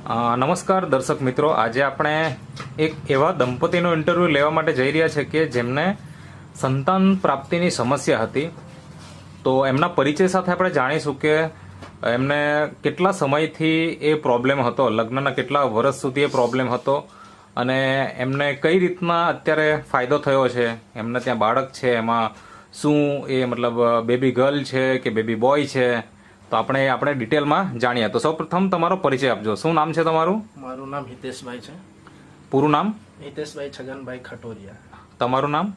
નમસ્કાર દર્શક મિત્રો, આજે આપણે એક એવા દંપતીનો ઇન્ટરવ્યૂ લેવા માટે જઈ રહ્યા છે કે જેમને સંતાન પ્રાપ્તિની સમસ્યા હતી. તો એમના પરિચય સાથે આપણે જાણીશું કે એમને કેટલા સમયથી એ પ્રોબ્લેમ હતો, લગ્નના કેટલા વર્ષ સુધી એ પ્રોબ્લેમ હતો અને એમને કઈ રીતના અત્યારે ફાયદો થયો છે. એમને ત્યાં બાળક છે, એમાં શું એ મતલબ બેબી ગર્લ છે કે બેબી બોય છે, તો આપણે ડિટેલમાં જાણીએ. તો સૌપ્રથમ તમારો પરિચય આપજો. શું નામ છે તમારું? મારું નામ હિતેશભાઈ છે. પૂરું નામ? હિતેશભાઈ છગનભાઈ ખટોરિયા. તમારું નામ?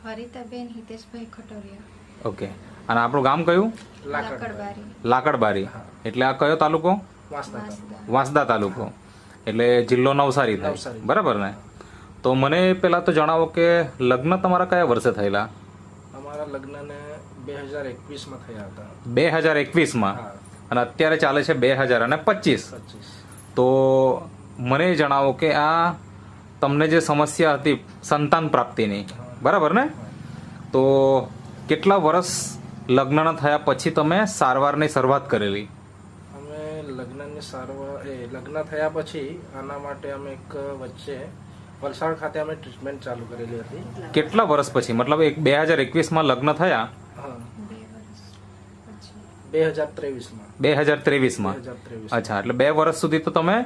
હરિતાબેન હિતેશભાઈ ખટોરિયા. ઓકે. અને આપણું ગામ કયું? લાકડબારી. લાકડબારી. એટલે આ કયો તાલુકો? વાંસદા તાલુકો. એટલે જિલ્લો નવસારી થાય, નવસારી. બરાબર ને? તો મને પહેલા તો જણાવો કે લગ્ન તમારા કયા વર્ષે થયેલા? અમારા લગ્નને 2021માં થયા હતા. 2021માં. હા. અને અત્યારે ચાલે છે 2025. 25. તો મને જણાવો કે આ તમને જે સમસ્યા હતી સંતાન પ્રાપ્તિની, બરાબર ને? તો કેટલા વર્ષ લગ્નના થયા પછી તમે સારવારની શરૂઆત કરેલી? અમે લગ્ન થયા પછી આના માટે અમે એક વચ્ચે વલસાડ ખાતે અમે ટ્રીટમેન્ટ ચાલુ કરેલી હતી. કેટલા વર્ષ પછી? મતલબ 2021માં લગ્ન થયા? હા, 2 વર્ષ પછી. 2023માં. 2023માં. 2023. અચ્છા, એટલે 2 વર્ષ સુધી તો તમે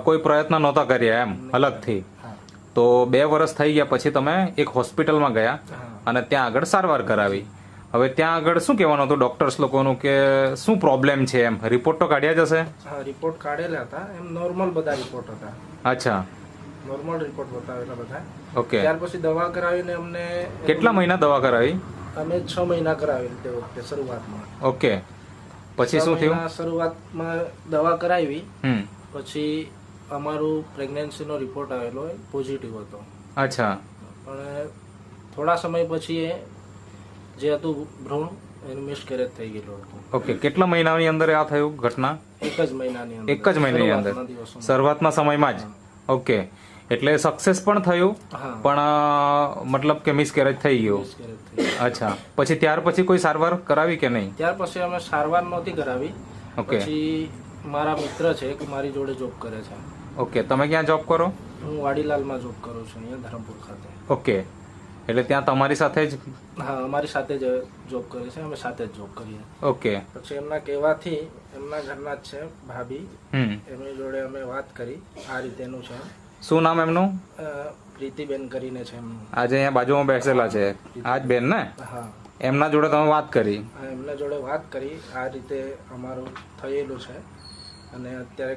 કોઈ પ્રયત્ન નહોતા કર્યા એમ અલગથી. હા. તો 2 વર્ષ થઈ ગયા પછી તમે એક હોસ્પિટલમાં ગયા હા. અને ત્યાં આગળ સારવાર કરાવી. હવે ત્યાં આગળ શું કહેવાનું હતું ડોક્ટર્સ લોકોનું કે શું પ્રોબ્લેમ છે એમ? રિપોર્ટ તો કાઢ્યા જ હશે? હા, રિપોર્ટ કાઢેલા હતા. એમ નોર્મલ બધા રિપોર્ટ હતા. અચ્છા, નોર્મલ રિપોર્ટ બતાવેલા બધા. ઓકે. ત્યાર પછી દવા કરાવીને અમને કેટલા મહિના દવા કરાવી? અમે 6 મહિના કરાવેલી તે વખતે શરૂઆતમાં. ઓકે. પછી 6 શું થયું? મહિના શરૂઆતમાં દવા કરાવી. હમ. પછી અમારું પ્રેગ્નન્સીનો રિપોર્ટ આવેલો પોઝિટિવ હતો. અચ્છા. પણ થોડા સમય પછી એ જે હતું ભ્રૂણ એનું મિસકેરેજ થઈ ગયેલું હતું. ઓકે. કેટલા મહિનાની અંદર આ થયું ઘટના? એક જ મહિનાની અંદર. એક જ મહિનાની અંદર, શરૂઆતના દિવસોમાં. શરૂઆતના સમયમાં જ? ઓકે. એટલે સક્સેસ પણ થયું, હા. પણ મતલબ કે મિસકેરેજ થઈ ગયું. મિસકેરેજ થઈ ગયું. અચ્છા. પછી ત્યાર પછી કોઈ સારવાર કરાવી કે નહીં? ત્યાર પછી અમે સારવાર નહોતી કરાવી. ઓકે. પછી મારા મિત્ર છે કે મારી જોડે જોબ કરે છે. ઓકે. તમે ક્યાં જોબ કરો? હું વાડીલાલમાં જોબ કરું છું, અહીંયા ધરમપુર ખાતે. ઓકે. એટલે ત્યાં તમારી સાથે જ? હા, અમારી સાથે જ જોબ કરે છે. અમે સાથે જ જોબ કરીએ. ઓકે. પછી એમના કહેવાથી એમના ઘરના જ છે ભાભી, હમ. એમની જોડે અમે વાત કરી. આ રીતેનું છે. શું નામ એમનું? પ્રીતિબેન કરીને છે એમનું. આજે અહીંયા બાજુમાં બેસેલા છે આ જ બેન ને? હા. એમના જોડે તમે વાત કરી? એમના જોડે વાત કરી. આ રીતે અમારું થયેલું છે અને અત્યારે